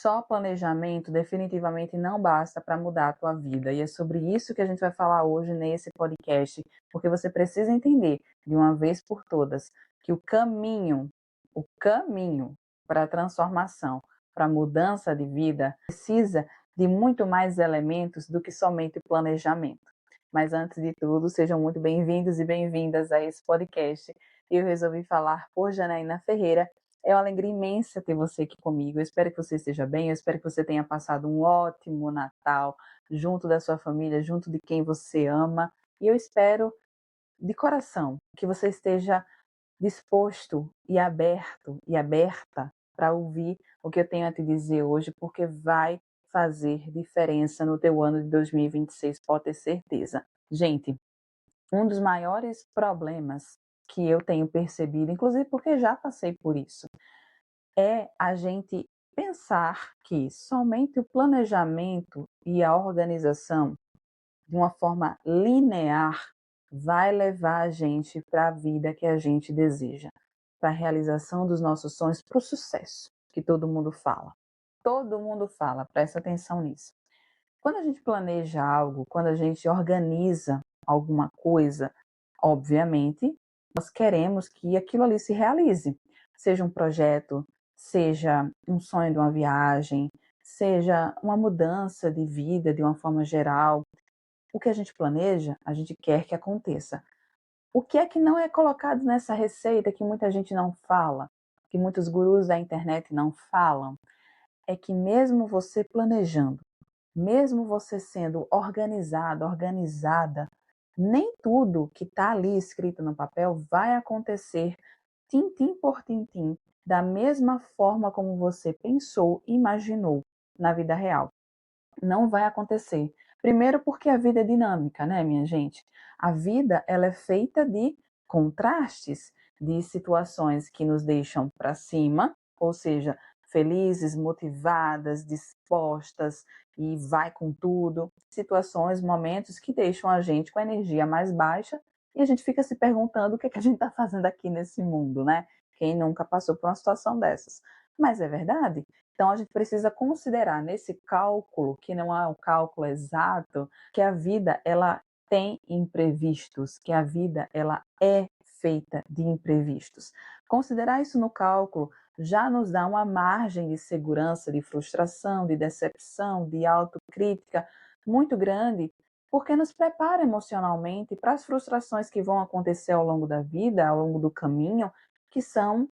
só planejamento definitivamente não basta para mudar a tua vida. E é sobre isso que a gente vai falar hoje nesse podcast, porque você precisa entender de uma vez por todas que o caminho para a transformação, para a mudança de vida, precisa de muito mais elementos do que somente o planejamento. Mas antes de tudo, sejam muito bem-vindos e bem-vindas a esse podcast. Eu resolvi falar por Janaína Ferreira. É uma alegria imensa ter você aqui comigo. Eu espero que você esteja bem, eu espero que você tenha passado um ótimo Natal junto da sua família, junto de quem você ama. E eu espero de coração que você esteja disposto e aberto e aberta para ouvir o que eu tenho a te dizer hoje, porque vai fazer diferença no teu ano de 2026, pode ter certeza. Gente, um dos maiores problemas que eu tenho percebido, inclusive porque já passei por isso, é a gente pensar que somente o planejamento e a organização, de uma forma linear, vai levar a gente para a vida que a gente deseja, para a realização dos nossos sonhos, para o sucesso que todo mundo fala. Todo mundo fala, presta atenção nisso. Quando a gente planeja algo, quando a gente organiza alguma coisa, obviamente, nós queremos que aquilo ali se realize. Seja um projeto, seja um sonho de uma viagem, seja uma mudança de vida de uma forma geral. O que a gente planeja, a gente quer que aconteça. O que é que não é colocado nessa receita que muita gente não fala, que muitos gurus da internet não falam, é que mesmo você planejando, mesmo você sendo organizado, organizada, nem tudo que está ali escrito no papel vai acontecer tintim por tintim, da mesma forma como você pensou e imaginou na vida real. Não vai acontecer. Primeiro porque a vida é dinâmica, né, minha gente? A vida, ela é feita de contrastes, de situações que nos deixam para cima, ou seja, felizes, motivadas, dispostas e vai com tudo. Situações, momentos que deixam a gente com a energia mais baixa e a gente fica se perguntando o que é que a gente está fazendo aqui nesse mundo, né? Quem nunca passou por uma situação dessas? Mas é verdade. Então a gente precisa considerar nesse cálculo, que não é um cálculo exato, que a vida ela tem imprevistos, que a vida ela é feita de imprevistos. Considerar isso no cálculo já nos dá uma margem de segurança, de frustração, de decepção, de autocrítica muito grande, porque nos prepara emocionalmente para as frustrações que vão acontecer ao longo da vida, ao longo do caminho, que são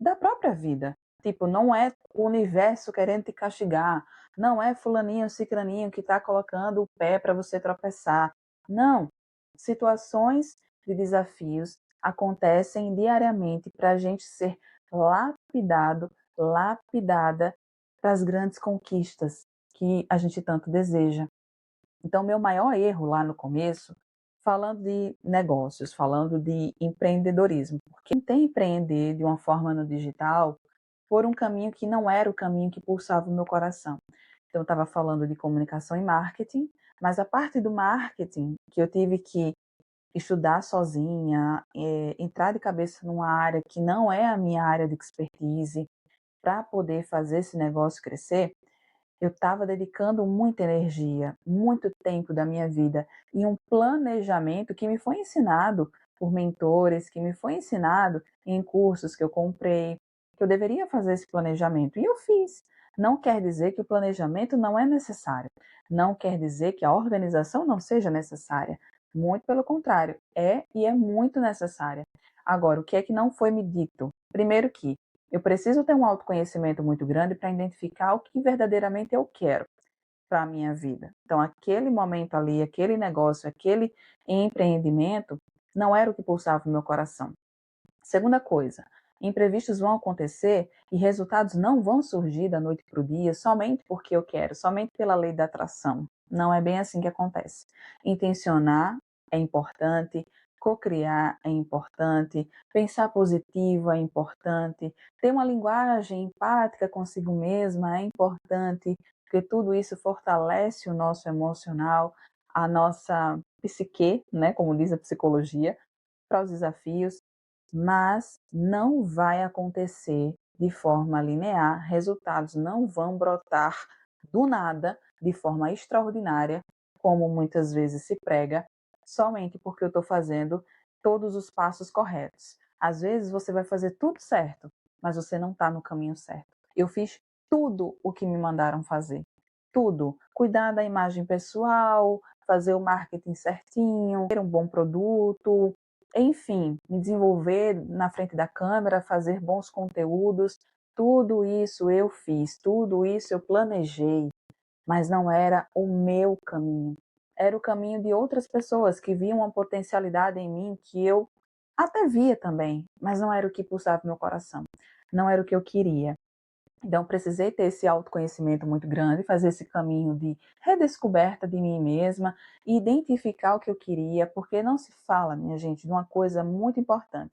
da própria vida. Tipo, não é o universo querendo te castigar, não é fulaninho, cicraninho que está colocando o pé para você tropeçar. Não. Situações de desafios acontecem diariamente para a gente ser lapidado, lapidada para as grandes conquistas que a gente tanto deseja. Então, meu maior erro lá no começo, falando de negócios, falando de empreendedorismo, porque eu tentei empreender de uma forma no digital por um caminho que não era o caminho que pulsava o meu coração. Então, eu estava falando de comunicação e marketing, mas a parte do marketing que eu tive que estudar sozinha, entrar de cabeça numa área que não é a minha área de expertise, para poder fazer esse negócio crescer, eu estava dedicando muita energia, muito tempo da minha vida em um planejamento que me foi ensinado por mentores, que me foi ensinado em cursos que eu comprei, que eu deveria fazer esse planejamento. E eu fiz. Não quer dizer que o planejamento não é necessário. Não quer dizer que a organização não seja necessária. Muito pelo contrário, é e é muito necessária. Agora, o que é que não foi me dito? Primeiro que eu preciso ter um autoconhecimento muito grande para identificar o que verdadeiramente eu quero para a minha vida. Então, aquele momento ali, aquele negócio, aquele empreendimento, não era o que pulsava o meu coração. Segunda coisa, imprevistos vão acontecer e resultados não vão surgir da noite para o dia somente porque eu quero, somente pela lei da atração. Não é bem assim que acontece. Intencionar é importante, cocriar é importante, pensar positivo é importante, ter uma linguagem empática consigo mesma é importante, porque tudo isso fortalece o nosso emocional, a nossa psique, né, como diz a psicologia, para os desafios, mas não vai acontecer de forma linear, resultados não vão brotar do nada, de forma extraordinária, como muitas vezes se prega, somente porque eu estou fazendo todos os passos corretos. Às vezes você vai fazer tudo certo, mas você não está no caminho certo. Eu fiz tudo o que me mandaram fazer. Tudo. Cuidar da imagem pessoal, fazer o marketing certinho, ter um bom produto, enfim, me desenvolver na frente da câmera, fazer bons conteúdos. Tudo isso eu fiz, tudo isso eu planejei, mas não era o meu caminho. Era o caminho de outras pessoas que viam uma potencialidade em mim que eu até via também, mas não era o que pulsava no meu coração. Não era o que eu queria. Então, precisei ter esse autoconhecimento muito grande, fazer esse caminho de redescoberta de mim mesma e identificar o que eu queria, porque não se fala, minha gente, de uma coisa muito importante.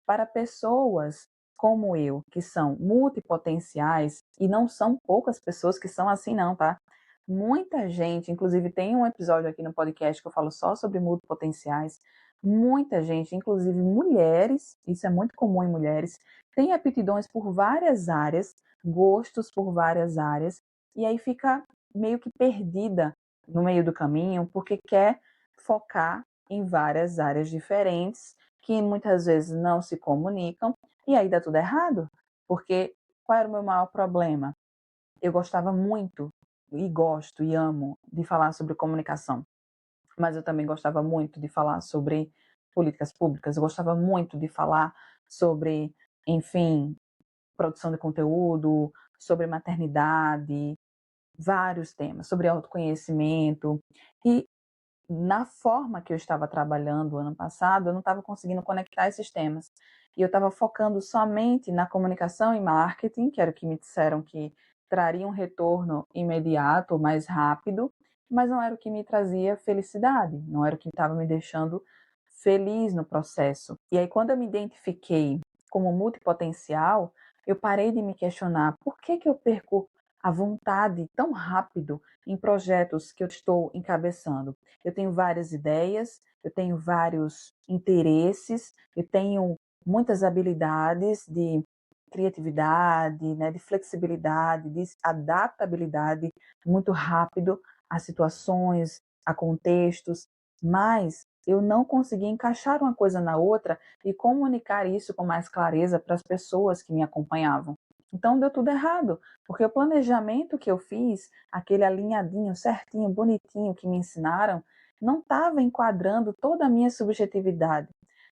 Para pessoas como eu, que são multipotenciais, e não são poucas pessoas que são assim, não, tá? Muita gente, inclusive tem um episódio aqui no podcast que eu falo só sobre multipotenciais. Muita gente, inclusive mulheres, isso é muito comum em mulheres, tem aptidões por várias áreas, gostos por várias áreas, e aí fica meio que perdida no meio do caminho, porque quer focar em várias áreas diferentes, que muitas vezes não se comunicam, e aí dá tudo errado. Porque qual era o meu maior problema? Eu gostava muito, e gosto, e amo, de falar sobre comunicação, mas eu também gostava muito de falar sobre políticas públicas, eu gostava muito de falar sobre, enfim, produção de conteúdo, sobre maternidade, vários temas, sobre autoconhecimento. E na forma que eu estava trabalhando ano passado, eu não estava conseguindo conectar esses temas. E eu estava focando somente na comunicação e marketing, que era o que me disseram que traria um retorno imediato, mais rápido, mas não era o que me trazia felicidade, não era o que estava me deixando feliz no processo. E aí, quando eu me identifiquei como multipotencial, eu parei de me questionar por que que eu perco a vontade tão rápido em projetos que eu estou encabeçando. Eu tenho várias ideias, eu tenho vários interesses, eu tenho muitas habilidades de criatividade, né, de flexibilidade, de adaptabilidade muito rápido a situações, a contextos, mas eu não consegui encaixar uma coisa na outra e comunicar isso com mais clareza para as pessoas que me acompanhavam. Então deu tudo errado, porque o planejamento que eu fiz, aquele alinhadinho, certinho, bonitinho que me ensinaram, não estava enquadrando toda a minha subjetividade,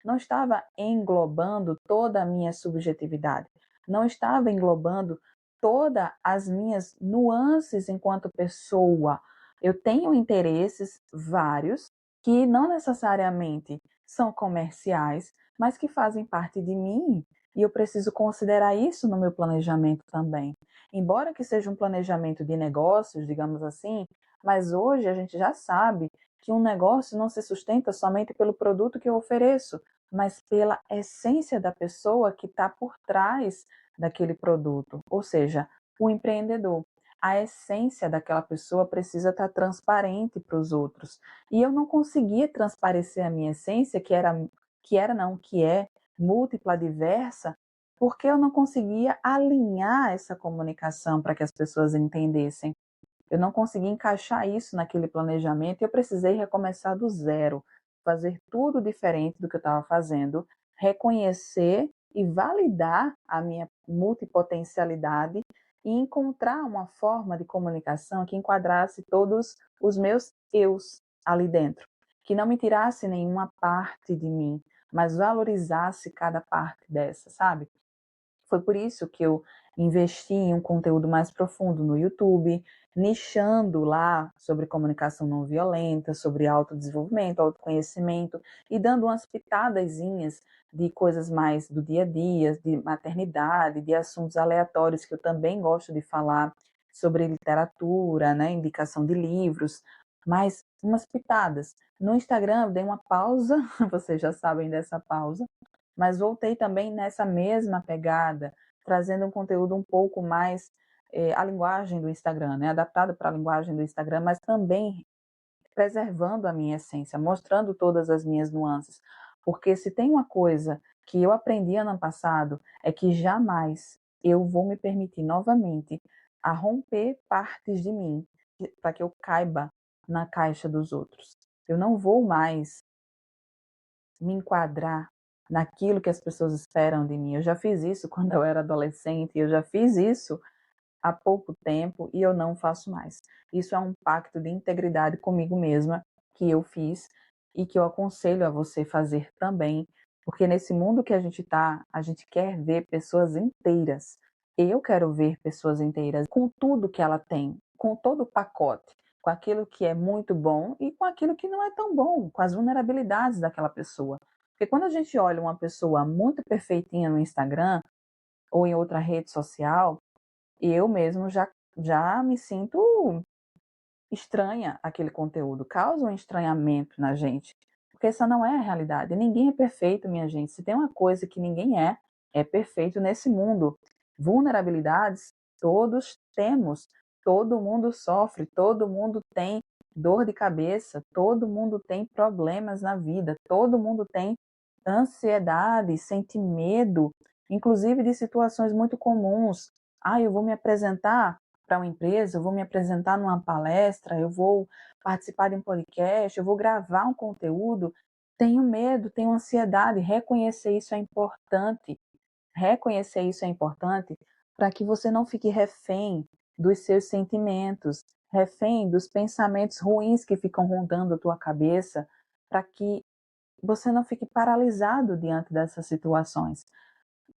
não estava englobando toda a minha subjetividade, não estava englobando todas as minhas nuances enquanto pessoa. Eu tenho interesses vários que não necessariamente são comerciais, mas que fazem parte de mim e eu preciso considerar isso no meu planejamento também. Embora que seja um planejamento de negócios, digamos assim, mas hoje a gente já sabe que um negócio não se sustenta somente pelo produto que eu ofereço, mas pela essência da pessoa que está por trás daquele produto, ou seja, o empreendedor. A essência daquela pessoa precisa estar transparente para os outros. E eu não conseguia transparecer a minha essência, que é múltipla, diversa, porque eu não conseguia alinhar essa comunicação para que as pessoas entendessem. Eu não consegui encaixar isso naquele planejamento e eu precisei recomeçar do zero, fazer tudo diferente do que eu estava fazendo, reconhecer e validar a minha multipotencialidade e encontrar uma forma de comunicação que enquadrasse todos os meus eus ali dentro, que não me tirasse nenhuma parte de mim, mas valorizasse cada parte dessa, sabe? Foi por isso que eu investi em um conteúdo mais profundo no YouTube, nichando lá sobre comunicação não violenta, sobre autodesenvolvimento, autoconhecimento e dando umas pitadazinhas de coisas mais do dia a dia, de maternidade, de assuntos aleatórios que eu também gosto de falar sobre literatura, né, indicação de livros, mas umas pitadas. No Instagram eu dei uma pausa, vocês já sabem dessa pausa, mas voltei também nessa mesma pegada, trazendo um conteúdo um pouco mais a linguagem do Instagram, né? Adaptado para a linguagem do Instagram, mas também preservando a minha essência, mostrando todas as minhas nuances. Porque se tem uma coisa que eu aprendi ano passado, é que jamais eu vou me permitir novamente a romper partes de mim, para que eu caiba na caixa dos outros. Eu não vou mais me enquadrar naquilo que as pessoas esperam de mim. Eu já fiz isso quando eu era adolescente, eu já fiz isso há pouco tempo e eu não faço mais. Isso é um pacto de integridade comigo mesma que eu fiz e que eu aconselho a você fazer também, porque nesse mundo que a gente está, a gente quer ver pessoas inteiras. Eu quero ver pessoas inteiras com tudo que ela tem, com todo o pacote, com aquilo que é muito bom e com aquilo que não é tão bom, com as vulnerabilidades daquela pessoa. Porque quando a gente olha uma pessoa muito perfeitinha no Instagram ou em outra rede social, eu mesmo já me sinto estranha aquele conteúdo, causa um estranhamento na gente, porque essa não é a realidade. Ninguém é perfeito, minha gente. Se tem uma coisa que ninguém é perfeito nesse mundo. Vulnerabilidades todos temos, todo mundo sofre, todo mundo tem dor de cabeça, todo mundo tem problemas na vida, todo mundo tem ansiedade, sente medo, inclusive de situações muito comuns. Ah, eu vou me apresentar para uma empresa, eu vou me apresentar numa palestra, eu vou participar de um podcast, eu vou gravar um conteúdo. Tenho medo, tenho ansiedade. Reconhecer isso é importante. Reconhecer isso é importante para que você não fique refém dos seus sentimentos, refém dos pensamentos ruins que ficam rondando a tua cabeça, para que você não fique paralisado diante dessas situações.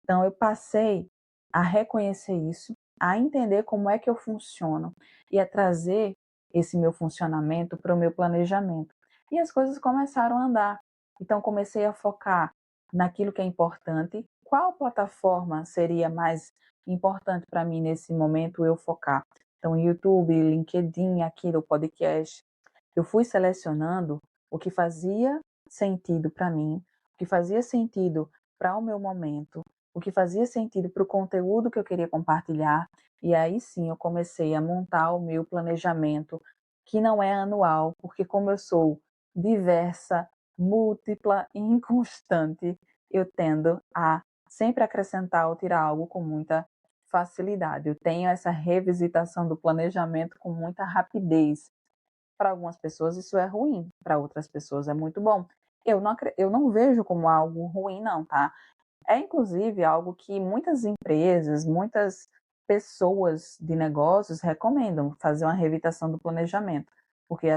Então, eu passei a reconhecer isso, a entender como é que eu funciono e a trazer esse meu funcionamento para o meu planejamento. E as coisas começaram a andar. Então, comecei a focar naquilo que é importante. Qual plataforma seria mais importante para mim nesse momento eu focar? Então, YouTube, LinkedIn, aqui do podcast. Eu fui selecionando o que fazia sentido para mim, o que fazia sentido para o meu momento, o que fazia sentido para o conteúdo que eu queria compartilhar, e aí sim eu comecei a montar o meu planejamento, que não é anual, porque como eu sou diversa, múltipla e inconstante, eu tendo a sempre acrescentar ou tirar algo com muita facilidade. Eu tenho essa revisitação do planejamento com muita rapidez. Para algumas pessoas isso é ruim, para outras pessoas é muito bom. Eu não vejo como algo ruim, não, tá? É inclusive algo que muitas empresas, muitas pessoas de negócios recomendam fazer uma revisitação do planejamento, porque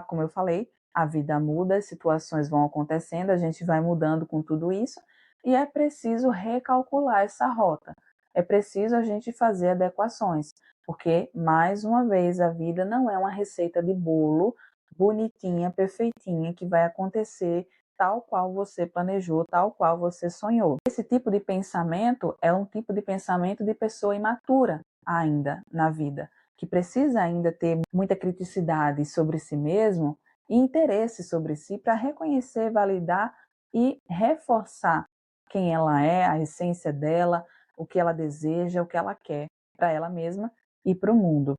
como eu falei, a vida muda, as situações vão acontecendo, a gente vai mudando com tudo isso e é preciso recalcular essa rota. É preciso a gente fazer adequações, porque mais uma vez a vida não é uma receita de bolo bonitinha, perfeitinha que vai acontecer tal qual você planejou, tal qual você sonhou. Esse tipo de pensamento é um tipo de pensamento de pessoa imatura ainda na vida, que precisa ainda ter muita criticidade sobre si mesmo e interesse sobre si para reconhecer, validar e reforçar quem ela é, a essência dela, o que ela deseja, o que ela quer para ela mesma e para o mundo.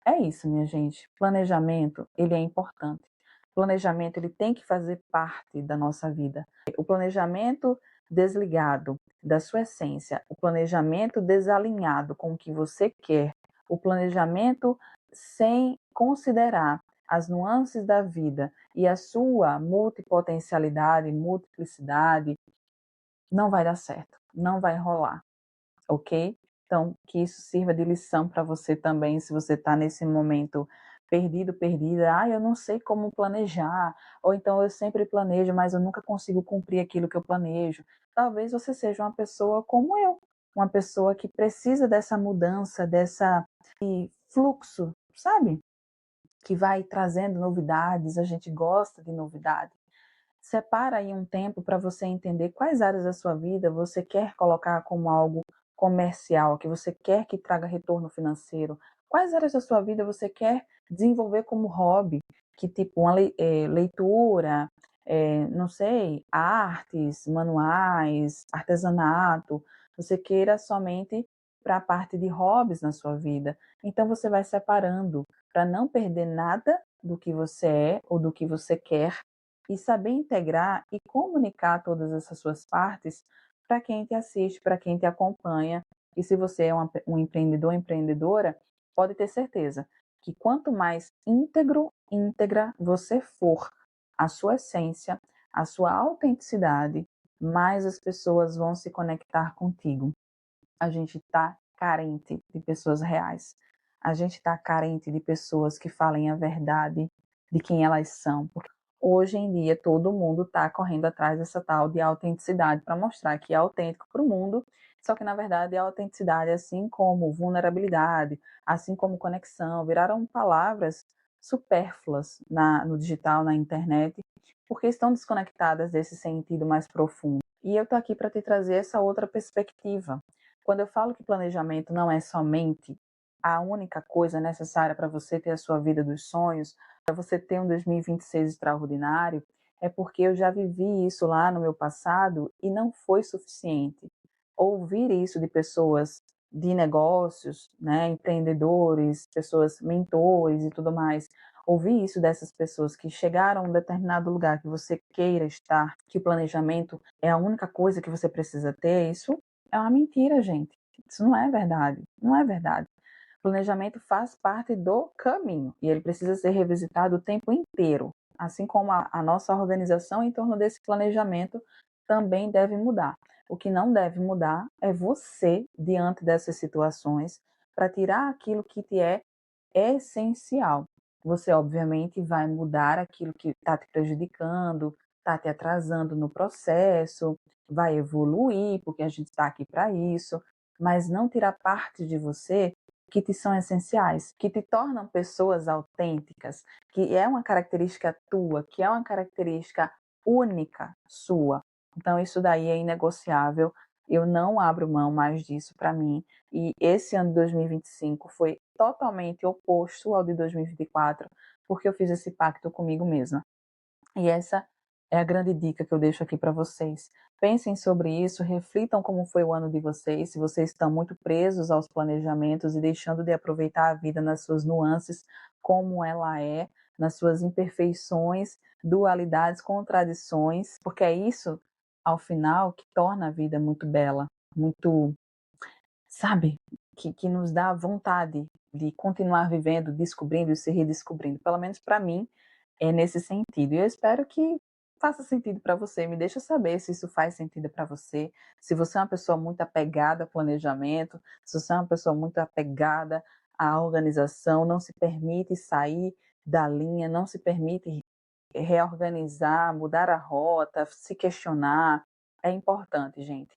É isso, minha gente. Planejamento, ele é importante. Planejamento, ele tem que fazer parte da nossa vida. O planejamento desligado da sua essência, o planejamento desalinhado com o que você quer, o planejamento sem considerar as nuances da vida e a sua multipotencialidade, multiplicidade, não vai dar certo, não vai rolar, ok? Então, que isso sirva de lição para você também, se você está nesse momento perdido, perdida. Ah, eu não sei como planejar, ou então eu sempre planejo, mas eu nunca consigo cumprir aquilo que eu planejo. Talvez você seja uma pessoa como eu, uma pessoa que precisa dessa mudança, dessa fluxo, sabe? Que vai trazendo novidades, a gente gosta de novidade. Separa aí um tempo para você entender quais áreas da sua vida você quer colocar como algo comercial, que você quer que traga retorno financeiro. Quais áreas da sua vida você quer desenvolver como hobby, que tipo uma leitura, não sei, artes, manuais, artesanato, você queira somente para a parte de hobbies na sua vida. Então você vai separando para não perder nada do que você é ou do que você quer e saber integrar e comunicar todas essas suas partes para quem te assiste, para quem te acompanha E se você é um empreendedor, empreendedora, pode ter certeza que quanto mais íntegra você for a sua essência, a sua autenticidade, mais as pessoas vão se conectar contigo. A gente está carente de pessoas reais. A gente está carente de pessoas que falem a verdade de quem elas são. Porque hoje em dia todo mundo está correndo atrás dessa tal de autenticidade para mostrar que é autêntico para o mundo, só que na verdade a autenticidade, assim como vulnerabilidade, assim como conexão, viraram palavras supérfluas no digital, na internet, porque estão desconectadas desse sentido mais profundo. E eu estou aqui para te trazer essa outra perspectiva. Quando eu falo que planejamento não é somente a única coisa necessária para você ter a sua vida dos sonhos, para você ter um 2026 extraordinário, é porque eu já vivi isso lá no meu passado e não foi suficiente. Ouvir isso de pessoas de negócios, né, empreendedores, pessoas mentores e tudo mais, ouvir isso dessas pessoas que chegaram a um determinado lugar que você queira estar, que o planejamento é a única coisa que você precisa ter, isso é uma mentira, gente. Isso não é verdade. Não é verdade. Planejamento faz parte do caminho e ele precisa ser revisitado o tempo inteiro. Assim como a nossa organização em torno desse planejamento também deve mudar. O que não deve mudar é você, diante dessas situações, para tirar aquilo que te é essencial. Você, obviamente, vai mudar aquilo que está te prejudicando, está te atrasando no processo, vai evoluir, porque a gente está aqui para isso, mas não tirar parte de você que te são essenciais, que te tornam pessoas autênticas, que é uma característica tua, que é uma característica única sua. Então, isso daí é inegociável. Eu não abro mão mais disso para mim. E esse ano de 2025 foi totalmente oposto ao de 2024, porque eu fiz esse pacto comigo mesma. E essa é a grande dica que eu deixo aqui para vocês. Pensem sobre isso, reflitam como foi o ano de vocês, se vocês estão muito presos aos planejamentos e deixando de aproveitar a vida nas suas nuances, como ela é, nas suas imperfeições, dualidades, contradições, porque é isso, ao final, que torna a vida muito bela, muito, sabe, que nos dá vontade de continuar vivendo, descobrindo e se redescobrindo. Pelo menos para mim, é nesse sentido. E eu espero que faça sentido para você. Me deixa saber se isso faz sentido para você. Se você é uma pessoa muito apegada ao planejamento, se você é uma pessoa muito apegada à organização, não se permite sair da linha, não se permite reorganizar, mudar a rota, se questionar. É importante, gente.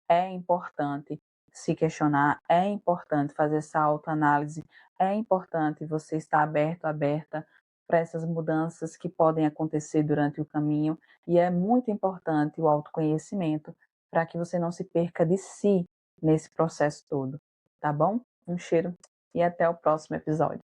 É importante se questionar, é importante fazer essa autoanálise, é importante você estar aberto, aberta para essas mudanças que podem acontecer durante o caminho, e é muito importante o autoconhecimento para que você não se perca de si nesse processo todo, tá bom? Um cheiro e até o próximo episódio.